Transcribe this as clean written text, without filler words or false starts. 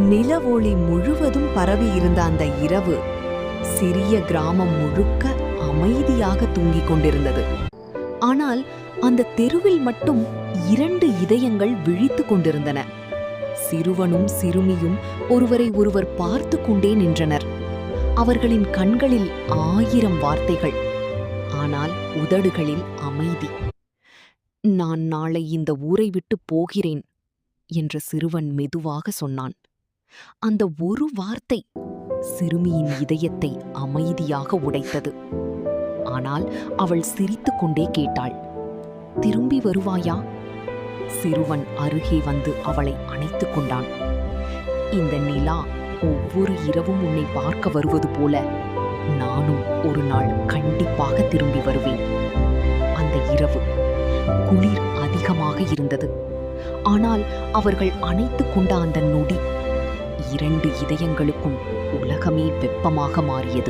நிலவொளி முழுவதும் பரவியிருந்த அந்த இரவு சிறிய கிராமம் முழுக்க அமைதியாக தூங்கிக் கொண்டிருந்தது. ஆனால் அந்த தெருவில் மட்டும் 2 இதயங்கள் விழித்துக் கொண்டிருந்தன. சிறுவனும் சிறுமியும் ஒருவரை ஒருவர் பார்த்து கொண்டே நின்றனர். அவர்களின் கண்களில் 1000 வார்த்தைகள், ஆனால் உதடுகளில் அமைதி. "நான் நாளை இந்த ஊரை விட்டு போகிறேன்" என்று சிறுவன் மெதுவாக சொன்னான். அந்த ஒரு வார்த்தை சிறுமியின் இதயத்தை அமைதியாக உடைத்தது. ஆனால் அவள் சிரித்துக் கொண்டே கேட்டாள், "திரும்பி வருவாயா?" சிறுவன் அருகே வந்து அவளை அணைத்துக் கொண்டான். "இந்த நிலா ஒவ்வொரு இரவும் உன்னை பார்க்க வருவது போல நானும் ஒரு நாள் கண்டிப்பாக திரும்பி வருவேன்." அந்த இரவு குளிர் அதிகமாக இருந்தது. ஆனால் அவர்கள் அணைத்துக் கொண்ட அந்த நொடி 2 இதயங்களுக்கும் உலகமே வெப்பமாக மாறியது.